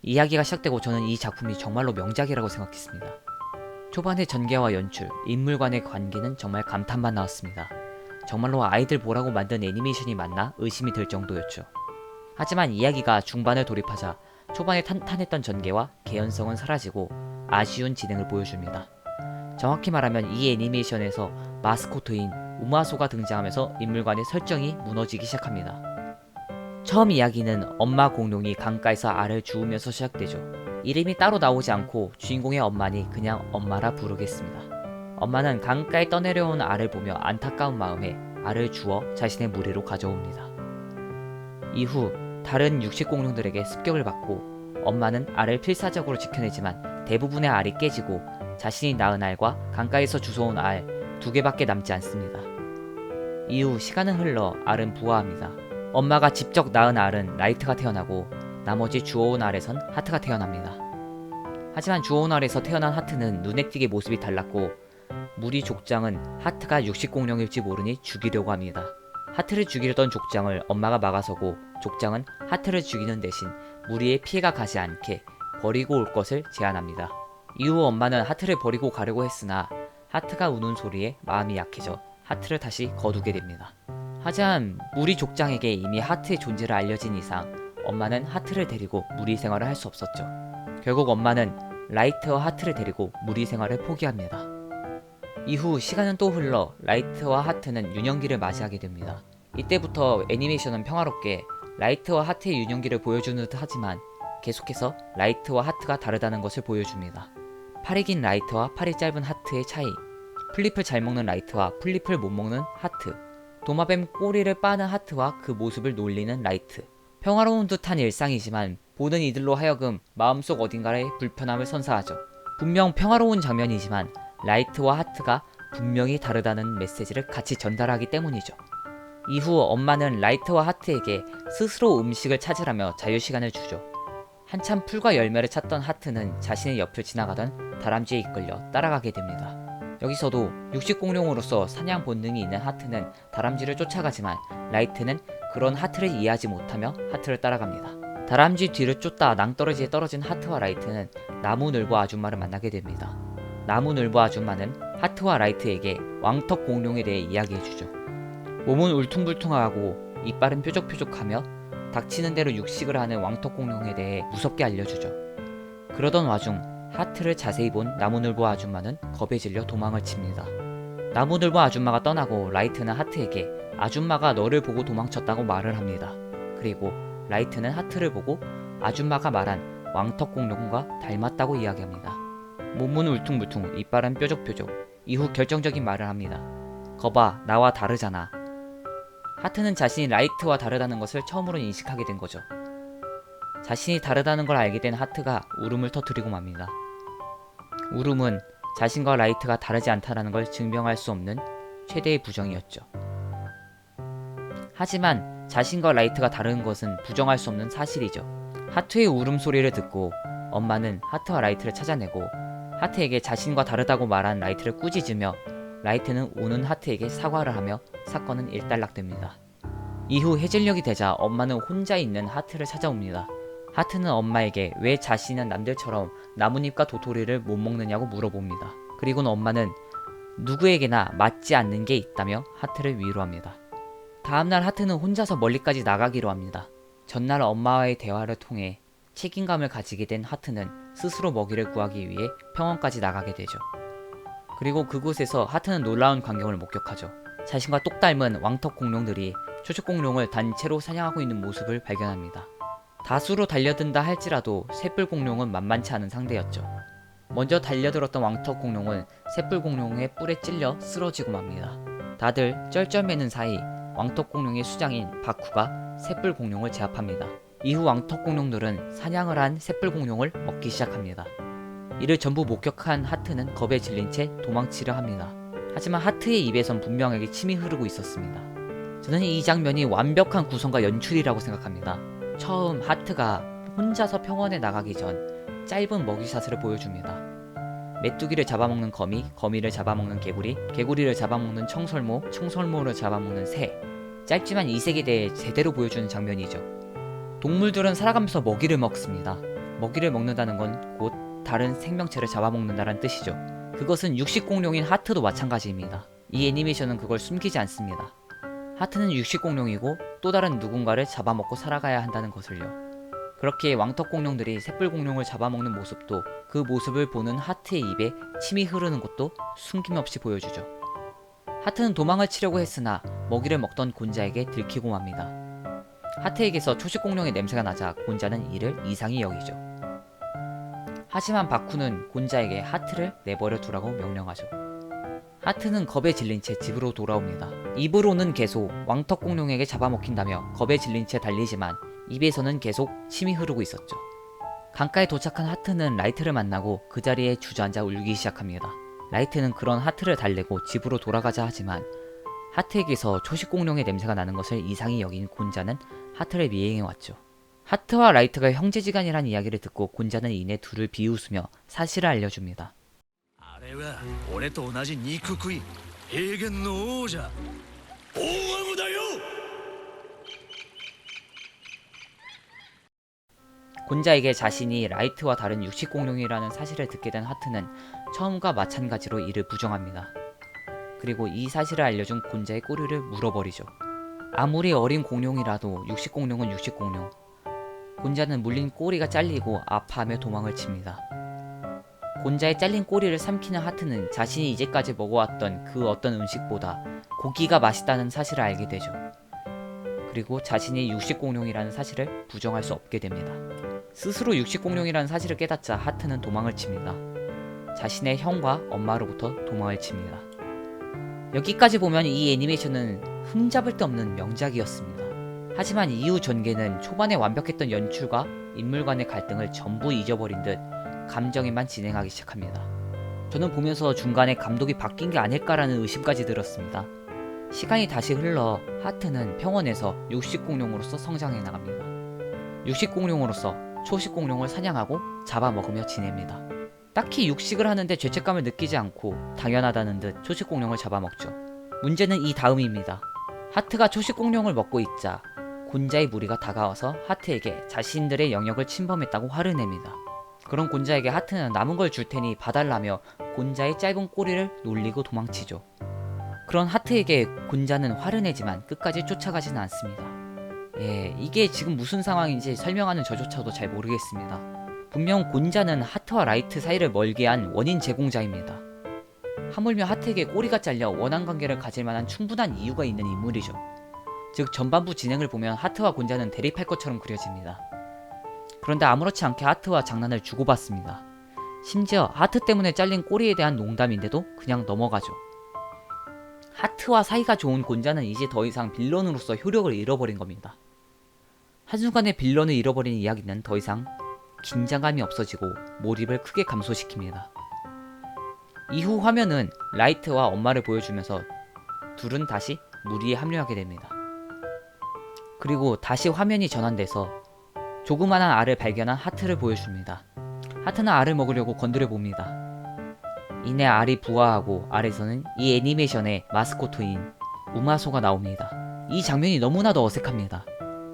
이야기가 시작되고 저는 이 작품이 정말로 명작이라고 생각했습니다. 초반의 전개와 연출, 인물 간의 관계는 정말 감탄만 나왔습니다. 정말로 아이들 보라고 만든 애니메이션이 맞나 의심이 들 정도였죠. 하지만 이야기가 중반을 돌입하자 초반에 탄탄했던 전개와 개연성은 사라지고 아쉬운 진행을 보여줍니다. 정확히 말하면 이 애니메이션에서 마스코트인 우마소가 등장하면서 인물 간의 설정이 무너지기 시작합니다. 처음 이야기는 엄마 공룡이 강가에서 알을 주우면서 시작되죠. 이름이 따로 나오지 않고 주인공의 엄마니 그냥 엄마라 부르겠습니다. 엄마는 강가에 떠내려온 알을 보며 안타까운 마음에 알을 주워 자신의 무리로 가져옵니다. 이후 다른 육식 공룡들에게 습격을 받고 엄마는 알을 필사적으로 지켜내지만 대부분의 알이 깨지고 자신이 낳은 알과 강가에서 주워온 알 2개밖에 남지 않습니다. 이후 시간은 흘러 알은 부화합니다. 엄마가 직접 낳은 알은 라이트가 태어나고 나머지 주워온 알에선 하트가 태어납니다. 하지만 주워온 알에서 태어난 하트는 눈에 띄게 모습이 달랐고 무리 족장은 하트가 육식공룡일지 모르니 죽이려고 합니다. 하트를 죽이려던 족장을 엄마가 막아서고 족장은 하트를 죽이는 대신 무리에 피해가 가지 않게 버리고 올 것을 제안합니다. 이후 엄마는 하트를 버리고 가려고 했으나 하트가 우는 소리에 마음이 약해져 하트를 다시 거두게 됩니다. 하지만 무리 족장에게 이미 하트의 존재를 알려진 이상 엄마는 하트를 데리고 무리 생활을 할 수 없었죠. 결국 엄마는 라이트와 하트를 데리고 무리 생활을 포기합니다. 이후 시간은 또 흘러 라이트와 하트는 유년기를 맞이하게 됩니다. 이때부터 애니메이션은 평화롭게 라이트와 하트의 유년기를 보여주는 듯 하지만 계속해서 라이트와 하트가 다르다는 것을 보여줍니다. 팔이 긴 라이트와 팔이 짧은 하트의 차이, 플립을 잘 먹는 라이트와 플립을 못 먹는 하트, 도마뱀 꼬리를 빠는 하트와 그 모습을 놀리는 라이트. 평화로운 듯한 일상이지만 보는 이들로 하여금 마음속 어딘가에 불편함을 선사하죠. 분명 평화로운 장면이지만 라이트와 하트가 분명히 다르다는 메시지를 같이 전달하기 때문이죠. 이후 엄마는 라이트와 하트에게 스스로 음식을 찾으라며 자유시간을 주죠. 한참 풀과 열매를 찾던 하트는 자신의 옆을 지나가던 다람쥐에 이끌려 따라가게 됩니다. 여기서도 육식공룡으로서 사냥 본능이 있는 하트는 다람쥐를 쫓아가지만 라이트는 그런 하트를 이해하지 못하며 하트를 따라갑니다. 다람쥐 뒤를 쫓다 낭떠러지에 떨어진 하트와 라이트는 나무늘보 아줌마를 만나게 됩니다. 나무늘보 아줌마는 하트와 라이트에게 왕턱 공룡에 대해 이야기해주죠. 몸은 울퉁불퉁하고 이빨은 뾰족뾰족하며 닥치는 대로 육식을 하는 왕턱 공룡에 대해 무섭게 알려주죠. 그러던 와중 하트를 자세히 본 나무늘보 아줌마는 겁에 질려 도망을 칩니다. 나무늘보 아줌마가 떠나고 라이트는 하트에게 아줌마가 너를 보고 도망쳤다고 말을 합니다. 그리고 라이트는 하트를 보고 아줌마가 말한 왕턱 공룡과 닮았다고 이야기합니다. 몸은 울퉁불퉁, 이빨은 뾰족뾰족. 이후 결정적인 말을 합니다. 거봐, 나와 다르잖아. 하트는 자신이 라이트와 다르다는 것을 처음으로 인식하게 된 거죠. 자신이 다르다는 걸 알게 된 하트가 울음을 터뜨리고 맙니다. 울음은 자신과 라이트가 다르지 않다는 걸 증명할 수 없는 최대의 부정이었죠. 하지만 자신과 라이트가 다른 것은 부정할 수 없는 사실이죠. 하트의 울음소리를 듣고 엄마는 하트와 라이트를 찾아내고 하트에게 자신과 다르다고 말한 라이트를 꾸짖으며 라이트는 우는 하트에게 사과를 하며 사건은 일단락됩니다. 이후 해질녘이 되자 엄마는 혼자 있는 하트를 찾아옵니다. 하트는 엄마에게 왜 자신은 남들처럼 나뭇잎과 도토리를 못 먹느냐고 물어봅니다. 그리고는 엄마는 누구에게나 맞지 않는 게 있다며 하트를 위로합니다. 다음날 하트는 혼자서 멀리까지 나가기로 합니다. 전날 엄마와의 대화를 통해 책임감을 가지게 된 하트는 스스로 먹이를 구하기 위해 평원까지 나가게 되죠. 그리고 그곳에서 하트는 놀라운 광경을 목격하죠. 자신과 똑 닮은 왕턱 공룡들이 초식 공룡을 단체로 사냥하고 있는 모습을 발견합니다. 다수로 달려든다 할지라도 쇳불 공룡은 만만치 않은 상대였죠. 먼저 달려들었던 왕턱 공룡은 쇳불 공룡의 뿔에 찔려 쓰러지고 맙니다. 다들 쩔쩔매는 사이 왕턱 공룡의 수장인 바쿠가 쇳불 공룡을 제압합니다. 이후 왕턱 공룡들은 사냥을 한 쇳불 공룡을 먹기 시작합니다. 이를 전부 목격한 하트는 겁에 질린 채 도망치려 합니다. 하지만 하트의 입에선 분명하게 침이 흐르고 있었습니다. 저는 이 장면이 완벽한 구성과 연출이라고 생각합니다. 처음 하트가 혼자서 평원에 나가기 전 짧은 먹이사슬을 보여줍니다. 메뚜기를 잡아먹는 거미, 거미를 잡아먹는 개구리, 개구리를 잡아먹는 청설모, 청설모를 잡아먹는 새. 짧지만 이색에 대해 제대로 보여주는 장면이죠. 동물들은 살아가면서 먹이를 먹습니다. 먹이를 먹는다는 건 곧 다른 생명체를 잡아먹는다는 뜻이죠. 그것은 육식공룡인 하트도 마찬가지입니다. 이 애니메이션은 그걸 숨기지 않습니다. 하트는 육식공룡이고 또 다른 누군가를 잡아먹고 살아가야 한다는 것을요. 그렇게 왕턱공룡들이 샛불공룡을 잡아먹는 모습도, 그 모습을 보는 하트의 입에 침이 흐르는 것도 숨김없이 보여주죠. 하트는 도망을 치려고 했으나 먹이를 먹던 곤자에게 들키고 맙니다. 하트에게서 초식공룡의 냄새가 나자 곤자는 이를 이상히 여기죠. 하지만 바쿠는 곤자에게 하트를 내버려 두라고 명령하죠. 하트는 겁에 질린 채 집으로 돌아옵니다. 입으로는 계속 왕턱공룡에게 잡아먹힌다며 겁에 질린 채 달리지만 입에서는 계속 침이 흐르고 있었죠. 강가에 도착한 하트는 라이트를 만나고 그 자리에 주저앉아 울기 시작합니다. 라이트는 그런 하트를 달래고 집으로 돌아가자 하지만 하트에게서 초식공룡의 냄새가 나는 것을 이상히 여긴 곤자는 하트를 미행해왔죠. 하트와 라이트가 형제지간이란 이야기를 듣고 곤자는 이내 둘을 비웃으며 사실을 알려줍니다. あれは俺と同じ肉食い平原の王者大顎だよ。 곤자에게 자신이 라이트와 다른 육식공룡이라는 사실을 듣게 된 하트는 처음과 마찬가지로 이를 부정합니다. 그리고 이 사실을 알려준 곤자의 꼬리를 물어버리죠. 아무리 어린 공룡이라도 육식공룡은 육식공룡. 곤자는 물린 꼬리가 잘리고 아파하며 도망을 칩니다. 곤자의 잘린 꼬리를 삼키는 하트는 자신이 이제까지 먹어왔던 그 어떤 음식보다 고기가 맛있다는 사실을 알게 되죠. 그리고 자신이 육식공룡이라는 사실을 부정할 수 없게 됩니다. 스스로 육식공룡이라는 사실을 깨닫자 하트는 도망을 칩니다. 자신의 형과 엄마로부터 도망을 칩니다. 여기까지 보면 이 애니메이션은 흠잡을 데 없는 명작이었습니다. 하지만 이후 전개는 초반에 완벽했던 연출과 인물 간의 갈등을 전부 잊어버린 듯 감정에만 진행하기 시작합니다. 저는 보면서 중간에 감독이 바뀐 게 아닐까라는 의심까지 들었습니다. 시간이 다시 흘러 하트는 평원에서 육식공룡으로서 성장해 나갑니다. 육식공룡으로서 초식공룡을 사냥하고 잡아먹으며 지냅니다. 딱히 육식을 하는데 죄책감을 느끼지 않고 당연하다는 듯 초식공룡을 잡아먹죠. 문제는 이 다음입니다. 하트가 초식공룡을 먹고 있자 곤자의 무리가 다가와서 하트에게 자신들의 영역을 침범했다고 화를 냅니다. 그런 곤자에게 하트는 남은 걸 줄 테니 봐달라며 곤자의 짧은 꼬리를 놀리고 도망치죠. 그런 하트에게 곤자는 화를 내지만 끝까지 쫓아가지는 않습니다. 이게 지금 무슨 상황인지 설명하는 저조차도 잘 모르겠습니다. 분명 곤자는 하트와 라이트 사이를 멀게 한 원인 제공자입니다. 하물며 하트에게 꼬리가 잘려 원한 관계를 가질 만한 충분한 이유가 있는 인물이죠. 즉 전반부 진행을 보면 하트와 곤자는 대립할 것처럼 그려집니다. 그런데 아무렇지 않게 하트와 장난을 주고받습니다. 심지어 하트 때문에 잘린 꼬리에 대한 농담인데도 그냥 넘어가죠. 하트와 사이가 좋은 곤자는 이제 더 이상 빌런으로서 효력을 잃어버린 겁니다. 한순간에 빌런을 잃어버린 이야기는 더 이상 긴장감이 없어지고 몰입을 크게 감소시킵니다. 이후 화면은 라이트와 엄마를 보여주면서 둘은 다시 무리에 합류하게 됩니다. 그리고 다시 화면이 전환돼서 조그만한 알을 발견한 하트를 보여줍니다. 하트는 알을 먹으려고 건드려 봅니다. 이내 알이 부화하고 알에서는 이 애니메이션의 마스코트인 우마소가 나옵니다. 이 장면이 너무나도 어색합니다.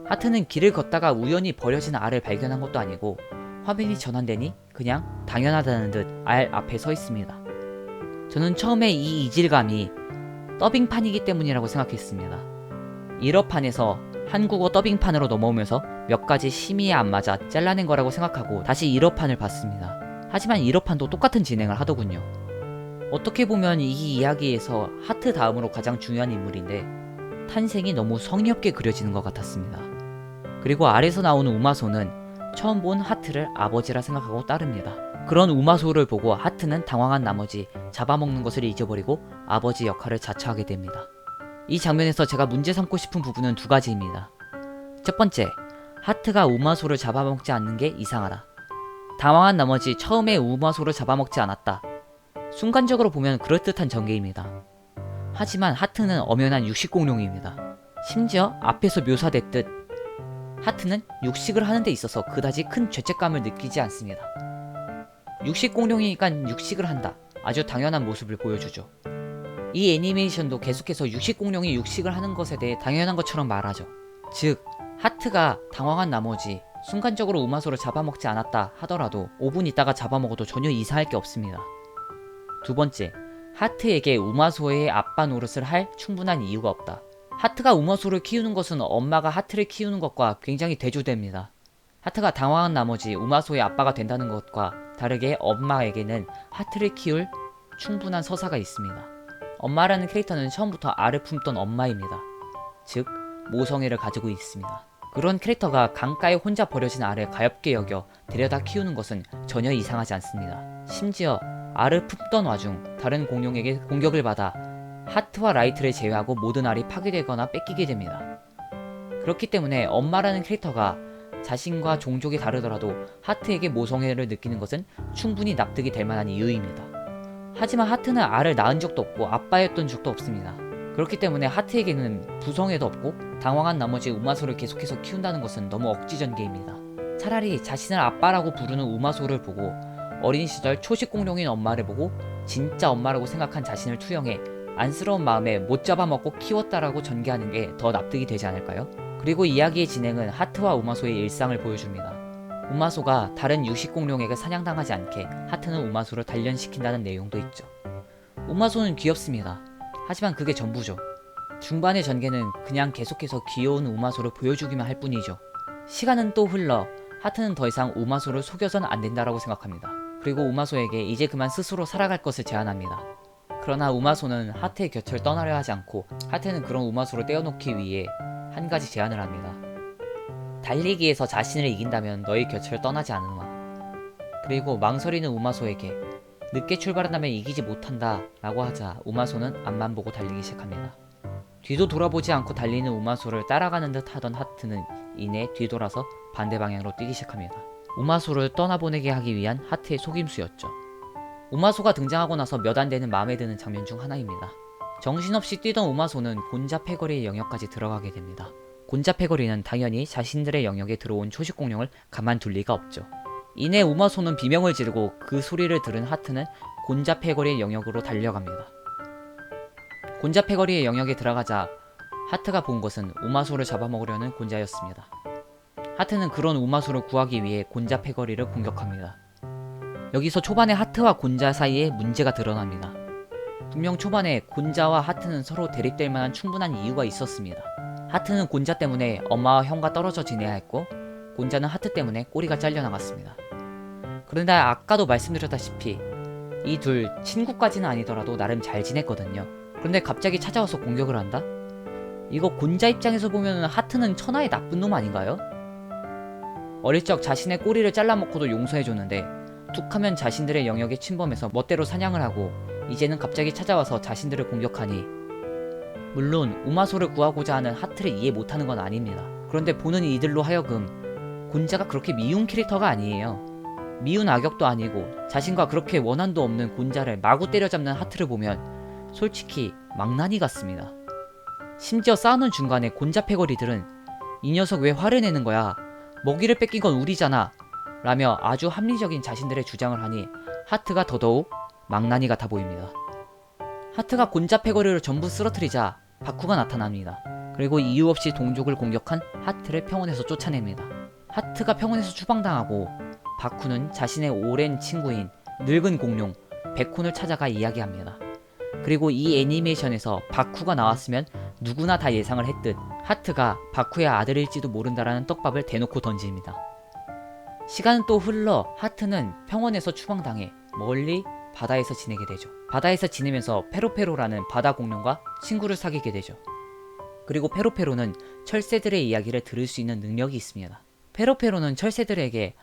하트는 길을 걷다가 우연히 버려진 알을 발견한 것도 아니고 화면이 전환되니 그냥 당연하다는 듯 알 앞에 서 있습니다. 저는 처음에 이 이질감이 더빙판이기 때문이라고 생각했습니다. 1화판에서 한국어 더빙판으로 넘어오면서 몇 가지 심의에 안 맞아 잘라낸 거라고 생각하고 다시 1화판을 봤습니다. 하지만 1화판도 똑같은 진행을 하더군요. 어떻게 보면 이 이야기에서 하트 다음으로 가장 중요한 인물인데 탄생이 너무 성의 없게 그려지는 것 같았습니다. 그리고 아래서 나오는 우마소는 처음 본 하트를 아버지라 생각하고 따릅니다. 그런 우마소를 보고 하트는 당황한 나머지 잡아먹는 것을 잊어버리고 아버지 역할을 자처하게 됩니다. 이 장면에서 제가 문제 삼고 싶은 부분은 두 가지입니다. 첫 번째, 하트가 우마소를 잡아먹지 않는 게 이상하다. 당황한 나머지 처음에 우마소를 잡아먹지 않았다. 순간적으로 보면 그럴듯한 전개입니다. 하지만 하트는 엄연한 육식공룡입니다. 심지어 앞에서 묘사됐듯 하트는 육식을 하는 데 있어서 그다지 큰 죄책감을 느끼지 않습니다. 육식공룡이니까 육식을 한다. 아주 당연한 모습을 보여주죠. 이 애니메이션도 계속해서 육식공룡이 육식을 하는 것에 대해 당연한 것처럼 말하죠. 즉 하트가 당황한 나머지 순간적으로 우마소를 잡아먹지 않았다 하더라도 5분 있다가 잡아먹어도 전혀 이상할 게 없습니다. 두 번째, 하트에게 우마소의 아빠 노릇을 할 충분한 이유가 없다. 하트가 우마소를 키우는 것은 엄마가 하트를 키우는 것과 굉장히 대조됩니다. 하트가 당황한 나머지 우마소의 아빠가 된다는 것과 다르게 엄마에게는 하트를 키울 충분한 서사가 있습니다. 엄마라는 캐릭터는 처음부터 알을 품던 엄마입니다. 즉, 모성애를 가지고 있습니다. 그런 캐릭터가 강가에 혼자 버려진 알을 가엾게 여겨 데려다 키우는 것은 전혀 이상하지 않습니다. 심지어 알을 품던 와중 다른 공룡에게 공격을 받아 하트와 라이트를 제외하고 모든 알이 파괴되거나 뺏기게 됩니다. 그렇기 때문에 엄마라는 캐릭터가 자신과 종족이 다르더라도 하트에게 모성애를 느끼는 것은 충분히 납득이 될 만한 이유입니다. 하지만 하트는 알을 낳은 적도 없고 아빠였던 적도 없습니다. 그렇기 때문에 하트에게는 부성애도 없고 당황한 나머지 우마소를 계속해서 키운다는 것은 너무 억지 전개입니다. 차라리 자신을 아빠라고 부르는 우마소를 보고 어린 시절 초식 공룡인 엄마를 보고 진짜 엄마라고 생각한 자신을 투영해 안쓰러운 마음에 못 잡아먹고 키웠다라고 전개하는 게 더 납득이 되지 않을까요? 그리고 이야기의 진행은 하트와 우마소의 일상을 보여줍니다. 우마소가 다른 육식 공룡에게 사냥당하지 않게 하트는 우마소를 단련시킨다는 내용도 있죠. 우마소는 귀엽습니다. 하지만 그게 전부죠. 중반의 전개는 그냥 계속해서 귀여운 우마소를 보여주기만 할 뿐이죠. 시간은 또 흘러 하트는 더 이상 우마소를 속여선 안 된다라고 생각합니다. 그리고 우마소에게 이제 그만 스스로 살아갈 것을 제안합니다. 그러나 우마소는 하트의 곁을 떠나려 하지 않고 하트는 그런 우마소를 떼어놓기 위해 한 가지 제안을 합니다. 달리기에서 자신을 이긴다면 너의 곁을 떠나지 않으마. 그리고 망설이는 우마소에게 늦게 출발한다면 이기지 못한다 라고 하자 우마소는 앞만 보고 달리기 시작합니다. 뒤도 돌아보지 않고 달리는 우마소를 따라가는 듯 하던 하트는 이내 뒤돌아서 반대 방향으로 뛰기 시작합니다. 우마소를 떠나보내게 하기 위한 하트의 속임수였죠. 우마소가 등장하고 나서 몇 안 되는 마음에 드는 장면 중 하나입니다. 정신없이 뛰던 우마소는 곤자 패거리의 영역까지 들어가게 됩니다. 곤자 패거리는 당연히 자신들의 영역에 들어온 초식 공룡을 가만둘 리가 없죠. 이내 우마소는 비명을 지르고 그 소리를 들은 하트는 곤자 패거리의 영역으로 달려갑니다. 곤자 패거리의 영역에 들어가자 하트가 본 것은 우마소를 잡아먹으려는 곤자였습니다. 하트는 그런 우마소를 구하기 위해 곤자 패거리를 공격합니다. 여기서 초반에 하트와 곤자 사이에 문제가 드러납니다. 분명 초반에 곤자와 하트는 서로 대립될 만한 충분한 이유가 있었습니다. 하트는 곤자 때문에 엄마와 형과 떨어져 지내야 했고 곤자는 하트 때문에 꼬리가 잘려나갔습니다. 그런데 아까도 말씀드렸다시피 이 둘 친구까지는 아니더라도 나름 잘 지냈거든요. 그런데 갑자기 찾아와서 공격을 한다? 이거 곤자 입장에서 보면 하트는 천하의 나쁜 놈 아닌가요? 어릴 적 자신의 꼬리를 잘라먹고도 용서해줬는데 툭하면 자신들의 영역에 침범해서 멋대로 사냥을 하고 이제는 갑자기 찾아와서 자신들을 공격하니 물론 우마소를 구하고자 하는 하트를 이해 못하는 건 아닙니다. 그런데 보는 이들로 하여금 곤자가 그렇게 미운 캐릭터가 아니에요. 미운 악역도 아니고 자신과 그렇게 원한도 없는 곤자를 마구 때려잡는 하트를 보면 솔직히 망나니 같습니다. 심지어 싸우는 중간에 곤자 패거리들은 이 녀석 왜 화를 내는 거야? 먹이를 뺏긴 건 우리잖아 라며 아주 합리적인 자신들의 주장을 하니 하트가 더더욱 망나니 같아 보입니다. 하트가 곤자 패거리를 전부 쓰러뜨리자 바쿠가 나타납니다. 그리고 이유 없이 동족을 공격한 하트를 평원에서 쫓아냅니다. 하트가 평원에서 추방당하고 바쿠는 자신의 오랜 친구인 늙은 공룡 베콘을 찾아가 이야기합니다. 그리고 이 애니메이션에서 바쿠가 나왔으면 누구나 다 예상을 했듯 하트가 바쿠의 아들일지도 모른다라는 떡밥을 대놓고 던집니다. 시간은 또 흘러 하트는 평원에서 추방당해 멀리 바다에서 지내게 되죠. 바다에서 지내면서 페로페로라는 바다 공룡과 친구를 사귀게 되죠. 그리고 페로페로는 철새들의 이야기를 들을 수 있는 능력이 있습니다. 페로페로는 철새들에게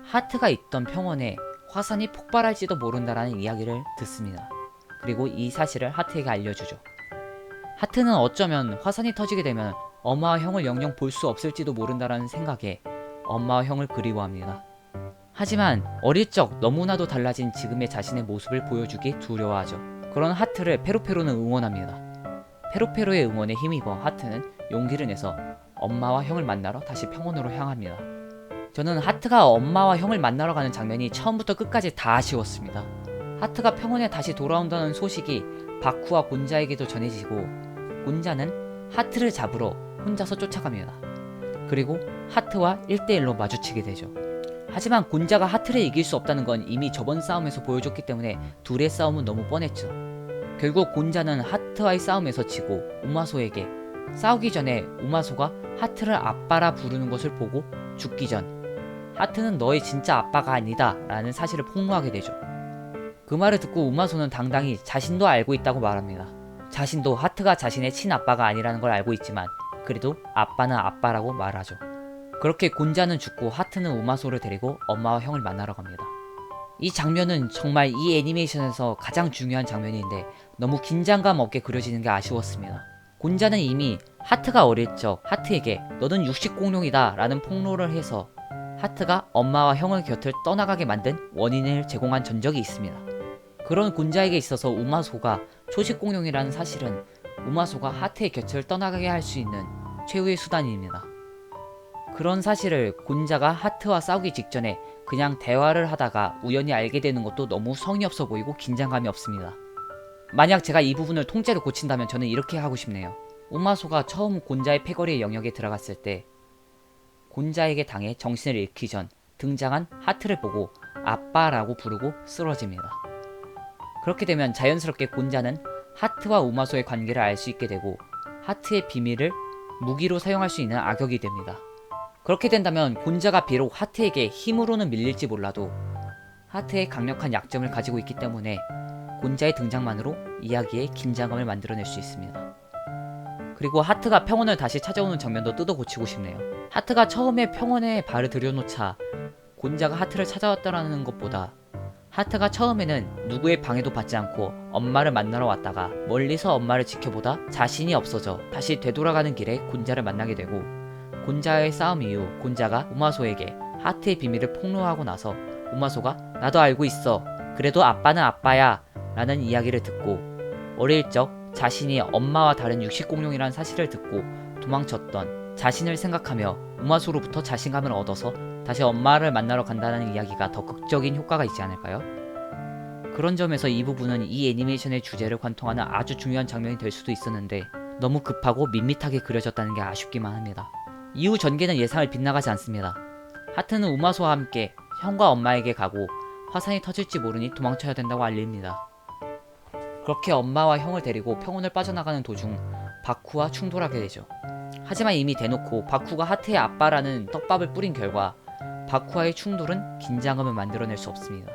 하트가 있던 평원에 화산이 폭발할지도 모른다라는 이야기를 듣습니다. 그리고 이 사실을 하트에게 알려주죠. 하트는 어쩌면 화산이 터지게 되면 엄마와 형을 영영 볼 수 없을지도 모른다라는 생각에 엄마와 형을 그리워합니다. 하지만 어릴 적 너무나도 달라진 지금의 자신의 모습을 보여주기 두려워하죠. 그런 하트를 페로페로는 응원합니다. 페로페로의 응원에 힘입어 하트는 용기를 내서 엄마와 형을 만나러 다시 평원으로 향합니다. 저는 하트가 엄마와 형을 만나러 가는 장면이 처음부터 끝까지 다 아쉬웠습니다. 하트가 평원에 다시 돌아온다는 소식이 바쿠와 곤자에게도 전해지고 곤자는 하트를 잡으러 혼자서 쫓아갑니다. 그리고 하트와 1대1로 마주치게 되죠. 하지만 곤자가 하트를 이길 수 없다는 건 이미 저번 싸움에서 보여줬기 때문에 둘의 싸움은 너무 뻔했죠. 결국 곤자는 하트와의 싸움에서 지고 우마소에게 싸우기 전에 우마소가 하트를 아빠라 부르는 것을 보고 죽기 전 하트는 너의 진짜 아빠가 아니다 라는 사실을 폭로하게 되죠. 그 말을 듣고 우마소는 당당히 자신도 알고 있다고 말합니다. 자신도 하트가 자신의 친아빠가 아니라는 걸 알고 있지만 그래도 아빠는 아빠라고 말하죠. 그렇게 곤자는 죽고 하트는 우마소를 데리고 엄마와 형을 만나러 갑니다. 이 장면은 정말 이 애니메이션에서 가장 중요한 장면인데 너무 긴장감 없게 그려지는 게 아쉬웠습니다. 곤자는 이미 하트가 어릴 적 하트에게 너는 육식공룡이다 라는 폭로를 해서 하트가 엄마와 형의 곁을 떠나가게 만든 원인을 제공한 전적이 있습니다. 그런 곤자에게 있어서 우마소가 초식공룡이라는 사실은 우마소가 하트의 곁을 떠나가게 할 수 있는 최후의 수단입니다. 그런 사실을 곤자가 하트와 싸우기 직전에 그냥 대화를 하다가 우연히 알게 되는 것도 너무 성의 없어 보이고 긴장감이 없습니다. 만약 제가 이 부분을 통째로 고친다면 저는 이렇게 하고 싶네요. 우마소가 처음 곤자의 패거리의 영역에 들어갔을 때 곤자에게 당해 정신을 잃기 전 등장한 하트를 보고 아빠라고 부르고 쓰러집니다. 그렇게 되면 자연스럽게 곤자는 하트와 우마소의 관계를 알 수 있게 되고 하트의 비밀을 무기로 사용할 수 있는 악역이 됩니다. 그렇게 된다면 곤자가 비록 하트에게 힘으로는 밀릴지 몰라도 하트의 강력한 약점을 가지고 있기 때문에 곤자의 등장만으로 이야기에 긴장감을 만들어낼 수 있습니다. 그리고 하트가 평원을 다시 찾아오는 장면도 뜯어 고치고 싶네요. 하트가 처음에 평원에 발을 들여놓자 곤자가 하트를 찾아왔다라는 것보다 하트가 처음에는 누구의 방해도 받지 않고 엄마를 만나러 왔다가 멀리서 엄마를 지켜보다 자신이 없어져 다시 되돌아가는 길에 곤자를 만나게 되고 곤자의 싸움 이후 곤자가 우마소에게 하트의 비밀을 폭로하고 나서 우마소가 나도 알고 있어 그래도 아빠는 아빠야 라는 이야기를 듣고 어릴 적 자신이 엄마와 다른 육식공룡이라는 사실을 듣고 도망쳤던 자신을 생각하며 우마소로부터 자신감을 얻어서 다시 엄마를 만나러 간다는 이야기가 더 극적인 효과가 있지 않을까요? 그런 점에서 이 부분은 이 애니메이션의 주제를 관통하는 아주 중요한 장면이 될 수도 있었는데 너무 급하고 밋밋하게 그려졌다는 게 아쉽기만 합니다. 이후 전개는 예상을 빗나가지 않습니다. 하트는 우마소와 함께 형과 엄마에게 가고 화산이 터질지 모르니 도망쳐야 된다고 알립니다. 그렇게 엄마와 형을 데리고 평원을 빠져나가는 도중 바쿠와 충돌하게 되죠. 하지만 이미 대놓고 바쿠가 하트의 아빠라는 떡밥을 뿌린 결과 바쿠와의 충돌은 긴장감을 만들어낼 수 없습니다.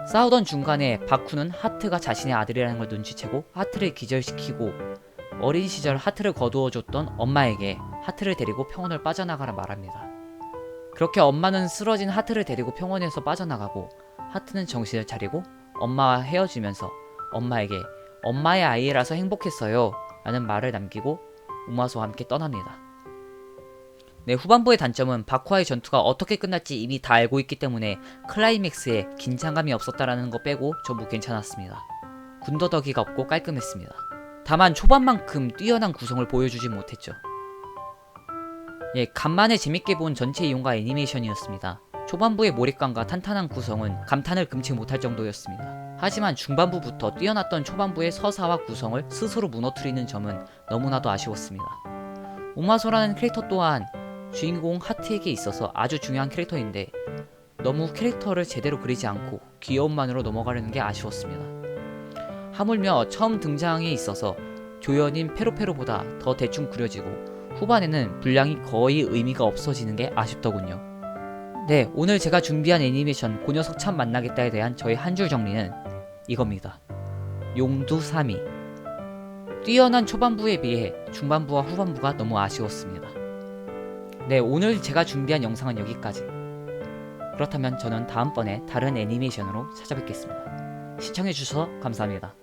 싸우던 중간에 바쿠는 하트가 자신의 아들이라는 걸 눈치채고 하트를 기절시키고 어린 시절 하트를 거두어줬던 엄마에게 하트를 데리고 평원을 빠져나가라 말합니다. 그렇게 엄마는 쓰러진 하트를 데리고 평원에서 빠져나가고 하트는 정신을 차리고 엄마와 헤어지면서 엄마에게 엄마의 아이라서 행복했어요 라는 말을 남기고 우마소와 함께 떠납니다. 네, 후반부의 단점은 바쿠와의 전투가 어떻게 끝날지 이미 다 알고 있기 때문에 클라이맥스에 긴장감이 없었다라는 거 빼고 전부 괜찮았습니다. 군더더기가 없고 깔끔했습니다. 다만 초반만큼 뛰어난 구성을 보여주지 못했죠. 예, 간만에 재밌게 본 전체 이용과 애니메이션이었습니다. 초반부의 몰입감과 탄탄한 구성은 감탄을 금치 못할 정도였습니다. 하지만 중반부부터 뛰어났던 초반부의 서사와 구성을 스스로 무너뜨리는 점은 너무나도 아쉬웠습니다. 우마소라는 캐릭터 또한 주인공 하트에게 있어서 아주 중요한 캐릭터인데 너무 캐릭터를 제대로 그리지 않고 귀여움만으로 넘어가려는 게 아쉬웠습니다. 하물며 처음 등장에 있어서 조연인 페로페로보다 더 대충 그려지고 후반에는 분량이 거의 의미가 없어지는 게 아쉽더군요. 네, 오늘 제가 준비한 애니메이션 그 녀석 참 만나겠다에 대한 저의 한 줄 정리는 이겁니다. 용두사미. 뛰어난 초반부에 비해 중반부와 후반부가 너무 아쉬웠습니다. 네, 오늘 제가 준비한 영상은 여기까지. 그렇다면 저는 다음번에 다른 애니메이션으로 찾아뵙겠습니다. 시청해주셔서 감사합니다.